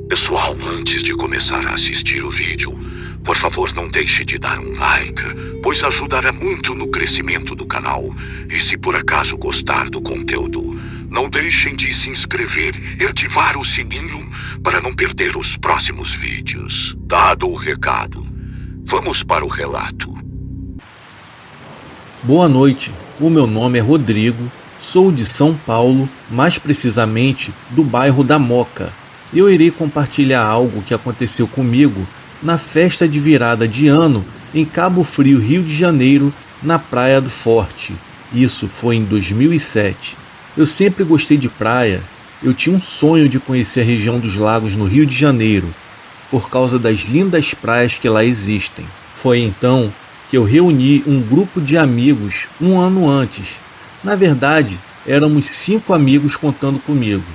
Pessoal, antes de começar a assistir o vídeo, por favor não deixe de dar um like, pois ajudará muito no crescimento do canal. E se por acaso gostar do conteúdo, não deixem de se inscrever e ativar o sininho para não perder os próximos vídeos. Dado o recado, vamos para o relato. Boa noite, o meu nome é Rodrigo, sou de São Paulo, mais precisamente do bairro da Moca. Eu irei compartilhar algo que aconteceu comigo na festa de virada de ano em Cabo Frio, Rio de Janeiro, na Praia do Forte. Isso foi em 2007. Eu sempre gostei de praia. Eu tinha um sonho de conhecer a região dos lagos no Rio de Janeiro, por causa das lindas praias que lá existem. Foi então que eu reuni um grupo de amigos um ano antes. Na verdade, éramos 5 amigos contando comigo.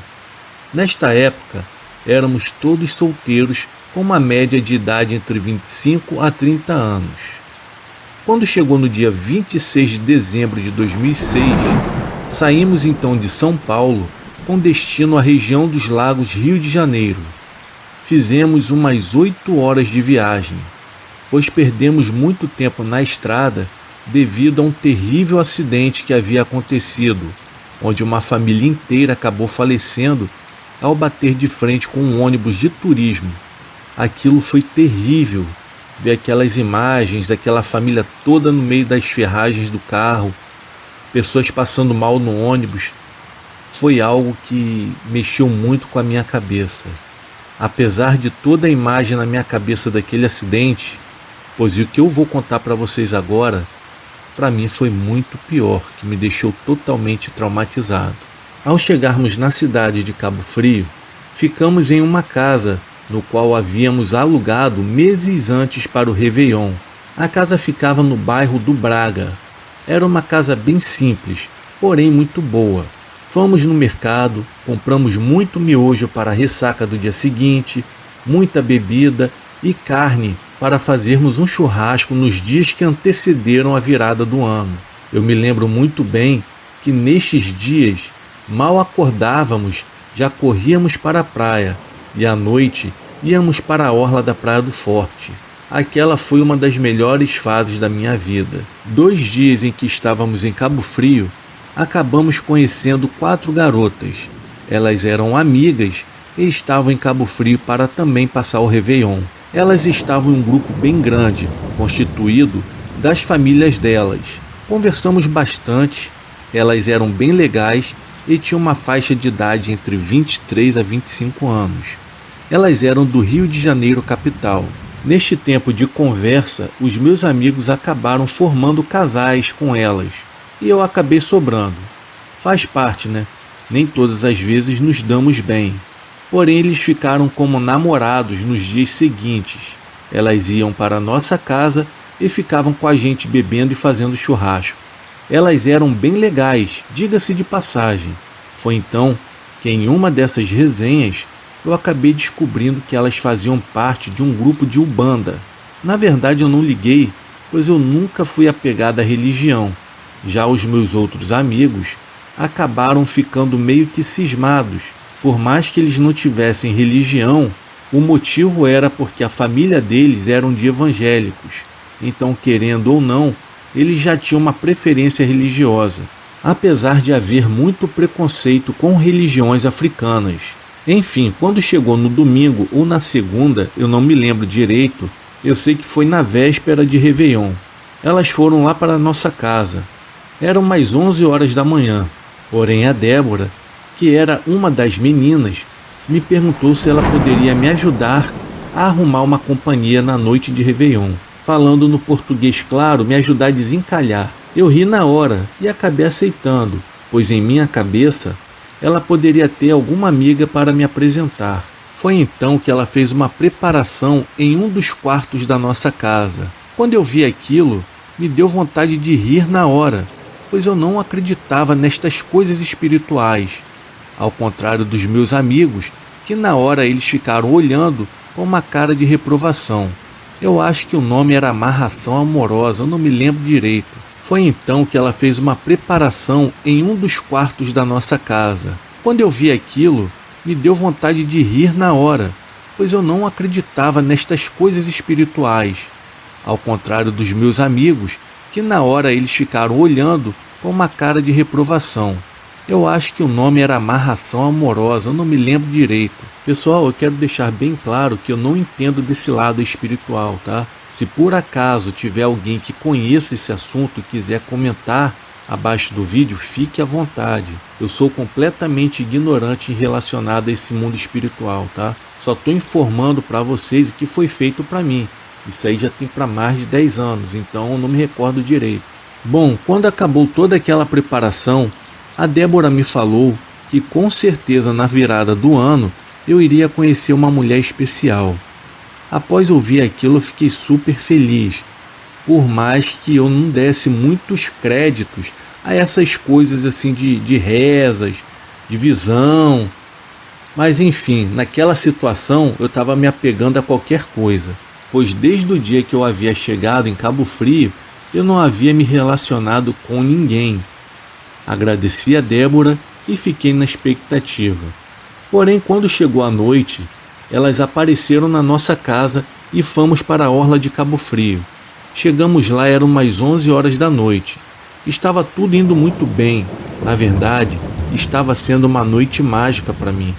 Nesta época, éramos todos solteiros com uma média de idade entre 25 a 30 anos. Quando chegou no dia 26 de dezembro de 2006, saímos então de São Paulo com destino à região dos Lagos, Rio de Janeiro. Fizemos umas 8 horas de viagem, pois perdemos muito tempo na estrada devido a um terrível acidente que havia acontecido, onde uma família inteira acabou falecendo ao bater de frente com um ônibus de turismo. Aquilo foi terrível, ver aquelas imagens daquela família toda no meio das ferragens do carro, pessoas passando mal no ônibus. Foi algo que mexeu muito com a minha cabeça. Apesar de toda a imagem na minha cabeça daquele acidente, pois o que eu vou contar para vocês agora, para mim foi muito pior, que me deixou totalmente traumatizado. Ao chegarmos na cidade de Cabo Frio, ficamos em uma casa no qual havíamos alugado meses antes para o Réveillon. A casa ficava no bairro do Braga. Era uma casa bem simples, porém muito boa. Fomos no mercado, compramos muito miojo para a ressaca do dia seguinte, muita bebida e carne para fazermos um churrasco nos dias que antecederam a virada do ano. Eu me lembro muito bem que nestes dias, mal acordávamos, já corríamos para a praia e à noite íamos para a orla da Praia do Forte. Aquela foi uma das melhores fases da minha vida. 2 dias em que estávamos em Cabo Frio, acabamos conhecendo 4 garotas. Elas eram amigas e estavam em Cabo Frio para também passar o Réveillon. Elas estavam em um grupo bem grande, constituído das famílias delas. Conversamos bastante, elas eram bem legais e tinham uma faixa de idade entre 23 a 25 anos. Elas eram do Rio de Janeiro, capital. Neste tempo de conversa, os meus amigos acabaram formando casais com elas, e eu acabei sobrando. Faz parte, né? Nem todas as vezes nos damos bem. Porém, eles ficaram como namorados nos dias seguintes. Elas iam para a nossa casa e ficavam com a gente bebendo e fazendo churrasco. Elas eram bem legais, diga-se de passagem. Foi então que em uma dessas resenhas eu acabei descobrindo que elas faziam parte de um grupo de Umbanda. Na verdade eu não liguei, pois eu nunca fui apegado à religião. Já os meus outros amigos acabaram ficando meio que cismados. Por mais que eles não tivessem religião, o motivo era porque a família deles eram de evangélicos. Então, querendo ou não, eles já tinham uma preferência religiosa, apesar de haver muito preconceito com religiões africanas. Enfim, quando chegou no domingo ou na segunda, eu não me lembro direito, eu sei que foi na véspera de Réveillon. Elas foram lá para a nossa casa. Eram mais 11 horas da manhã, porém a Débora, que era uma das meninas, me perguntou se ela poderia me ajudar a arrumar uma companhia na noite de Réveillon. Falando no português claro, me ajudar a desencalhar. Eu ri na hora e acabei aceitando, pois em minha cabeça ela poderia ter alguma amiga para me apresentar. Foi então que ela fez uma preparação em um dos quartos da nossa casa. Quando eu vi aquilo, me deu vontade de rir na hora, pois eu não acreditava nestas coisas espirituais. Ao contrário dos meus amigos, que na hora eles ficaram olhando com uma cara de reprovação. Eu acho que o nome era amarração amorosa, eu não me lembro direito. Foi então que ela fez uma preparação em um dos quartos da nossa casa. Quando eu vi aquilo, me deu vontade de rir na hora, pois eu não acreditava nestas coisas espirituais, ao contrário dos meus amigos, que na hora eles ficaram olhando com uma cara de reprovação. Eu acho que o nome era amarração amorosa, eu não me lembro direito. Pessoal, eu quero deixar bem claro que eu não entendo desse lado espiritual, tá? Se por acaso tiver alguém que conheça esse assunto e quiser comentar abaixo do vídeo, fique à vontade. Eu sou completamente ignorante relacionado a esse mundo espiritual, tá? Só estou informando para vocês o que foi feito para mim. Isso aí já tem para mais de 10 anos, então eu não me recordo direito. Bom, quando acabou toda aquela preparação, a Débora me falou que com certeza na virada do ano eu iria conhecer uma mulher especial. Após ouvir aquilo, eu fiquei super feliz, por mais que eu não desse muitos créditos a essas coisas assim de rezas, de visão. Mas enfim, naquela situação eu estava me apegando a qualquer coisa, pois desde o dia que eu havia chegado em Cabo Frio, eu não havia me relacionado com ninguém. Agradeci a Débora e fiquei na expectativa. Porém, quando chegou a noite, elas apareceram na nossa casa e fomos para a orla de Cabo Frio. Chegamos lá, eram umas 11 horas da noite. Estava tudo indo muito bem. Na verdade, estava sendo uma noite mágica para mim.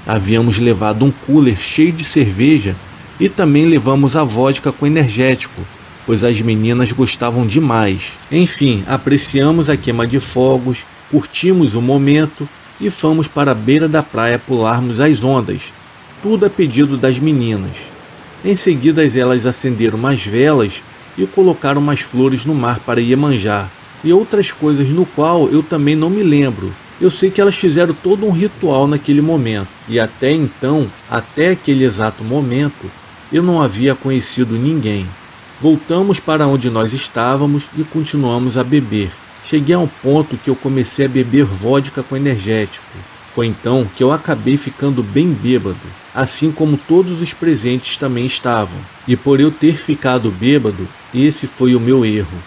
Havíamos levado um cooler cheio de cerveja e também levamos a vodka com energético, pois as meninas gostavam demais. Enfim, apreciamos a queima de fogos, curtimos o momento e fomos para a beira da praia pularmos as ondas, tudo a pedido das meninas. Em seguida, elas acenderam umas velas e colocaram umas flores no mar para Iemanjá e outras coisas no qual eu também não me lembro. Eu sei que elas fizeram todo um ritual naquele momento e até então, até aquele exato momento, eu não havia conhecido ninguém. Voltamos para onde nós estávamos e continuamos a beber. Cheguei a um ponto que eu comecei a beber vodka com energético. Foi então que eu acabei ficando bem bêbado, assim como todos os presentes também estavam. E por eu ter ficado bêbado, esse foi o meu erro.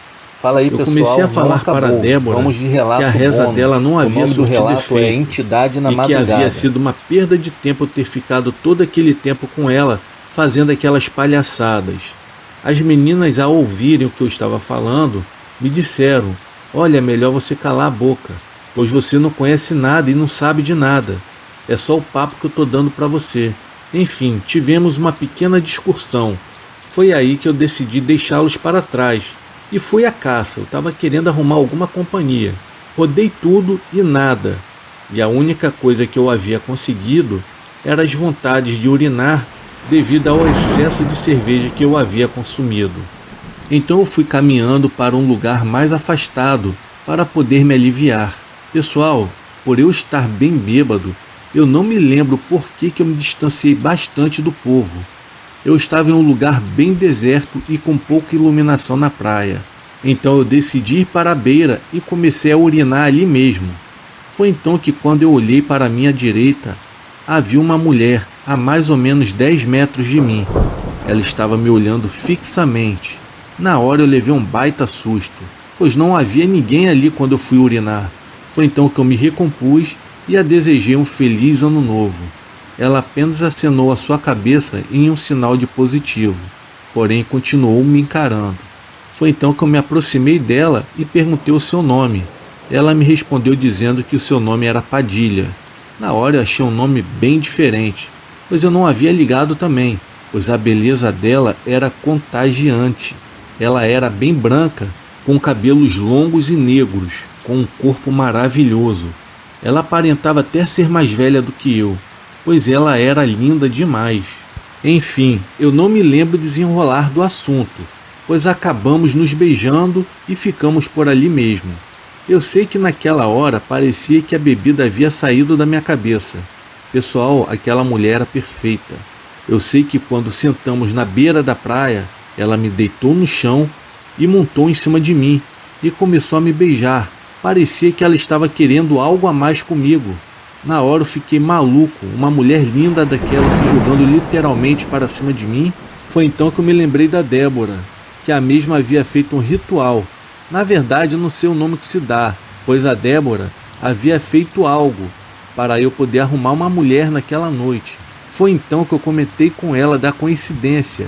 Fala aí, eu pessoal, comecei a falar para a Débora que a reza dela não havia surtido efeito entidade na e madrugada. que havia sido uma perda de tempo ter ficado todo aquele tempo com ela fazendo aquelas palhaçadas. As meninas, ao ouvirem o que eu estava falando, me disseram: olha, é melhor você calar a boca, pois você não conhece nada e não sabe de nada. É só o papo que eu estou dando para você. Enfim, tivemos uma pequena discussão. Foi aí que eu decidi deixá-los para trás e fui à caça. Eu estava querendo arrumar alguma companhia. Rodei tudo e nada. E a única coisa que eu havia conseguido era as vontades de urinar devido ao excesso de cerveja que eu havia consumido. Então eu fui caminhando para um lugar mais afastado para poder me aliviar. Pessoal, por eu estar bem bêbado, eu não me lembro por que eu me distanciei bastante do povo. Eu estava em um lugar bem deserto e com pouca iluminação na praia. Então eu decidi ir para a beira e comecei a urinar ali mesmo. Foi então que, quando eu olhei para a minha direita, havia uma mulher a mais ou menos 10 metros de mim. Ela estava me olhando fixamente. Na hora eu levei um baita susto, pois não havia ninguém ali quando eu fui urinar. Foi então que eu me recompus e a desejei um feliz ano novo. Ela apenas acenou a sua cabeça em um sinal de positivo, porém continuou me encarando. Foi então que eu me aproximei dela e perguntei o seu nome. Ela me respondeu dizendo que o seu nome era Padilha. Na hora eu achei um nome bem diferente, pois eu não havia ligado também, pois a beleza dela era contagiante. Ela era bem branca, com cabelos longos e negros, com um corpo maravilhoso. Ela aparentava até ser mais velha do que eu, pois ela era linda demais. Enfim, eu não me lembro do desenrolar do assunto, pois acabamos nos beijando e ficamos por ali mesmo. Eu sei que naquela hora parecia que a bebida havia saído da minha cabeça. Pessoal, aquela mulher era perfeita. Eu sei que quando sentamos na beira da praia, ela me deitou no chão e montou em cima de mim e começou a me beijar. Parecia que ela estava querendo algo a mais comigo. Na hora eu fiquei maluco, uma mulher linda daquela se jogando literalmente para cima de mim. Foi então que eu me lembrei da Débora, que a mesma havia feito um ritual. Na verdade, eu não sei o nome que se dá, pois a Débora havia feito algo para eu poder arrumar uma mulher naquela noite. Foi então que eu comentei com ela da coincidência.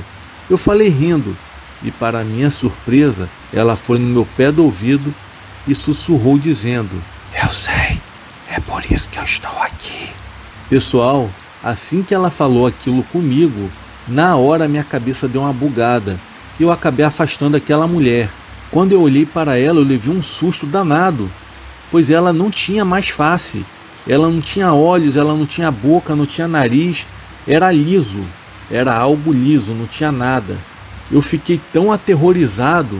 Eu falei rindo, e para minha surpresa, ela foi no meu pé do ouvido e sussurrou dizendo: "Eu sei, é por isso que eu estou aqui." Pessoal, assim que ela falou aquilo comigo, na hora minha cabeça deu uma bugada. Eu acabei afastando aquela mulher. Quando eu olhei para ela, eu levei um susto danado, pois ela não tinha mais face. Ela não tinha olhos, ela não tinha boca, não tinha nariz. Era liso, era algo liso, não tinha nada. Eu fiquei tão aterrorizado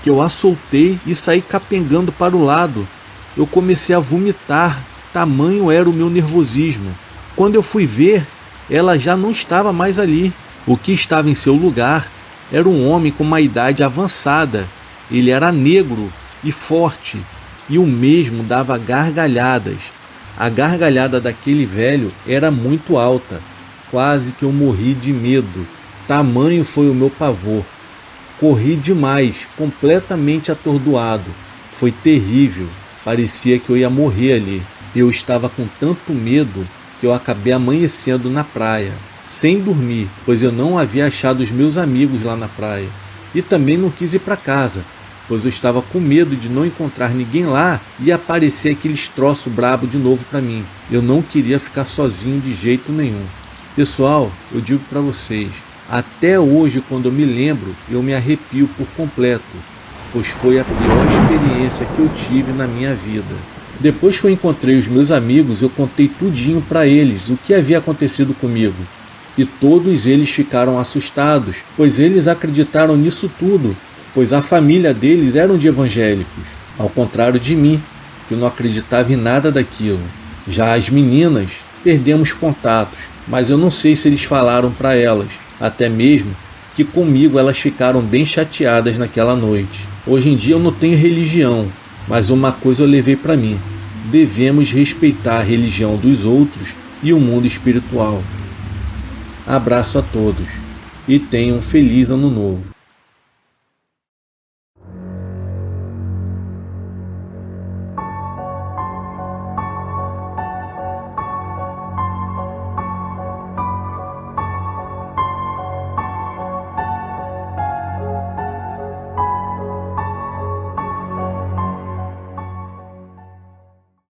que eu a soltei e saí capengando para o lado. Eu comecei a vomitar, tamanho era o meu nervosismo. Quando eu fui ver, ela já não estava mais ali. O que estava em seu lugar era um homem com uma idade avançada. Ele era negro e forte, e o mesmo dava gargalhadas. A gargalhada daquele velho era muito alta. Quase que eu morri de medo. Tamanho foi o meu pavor. Corri demais, completamente atordoado. Foi terrível. Parecia que eu ia morrer ali. Eu estava com tanto medo que eu acabei amanhecendo na praia, sem dormir, pois eu não havia achado os meus amigos lá na praia. E também não quis ir para casa, pois eu estava com medo de não encontrar ninguém lá e aparecer aqueles troços brabo de novo para mim. Eu não queria ficar sozinho de jeito nenhum. Pessoal, eu digo para vocês, até hoje quando eu me lembro, eu me arrepio por completo, pois foi a pior experiência que eu tive na minha vida. Depois que eu encontrei os meus amigos, eu contei tudinho para eles o que havia acontecido comigo. E todos eles ficaram assustados, pois eles acreditaram nisso tudo, pois a família deles eram de evangélicos, ao contrário de mim, que não acreditava em nada daquilo. Já as meninas, perdemos contatos, mas eu não sei se eles falaram para elas, até mesmo que comigo elas ficaram bem chateadas naquela noite. Hoje em dia eu não tenho religião, mas uma coisa eu levei para mim: devemos respeitar a religião dos outros e o mundo espiritual. Abraço a todos e tenham um feliz ano novo.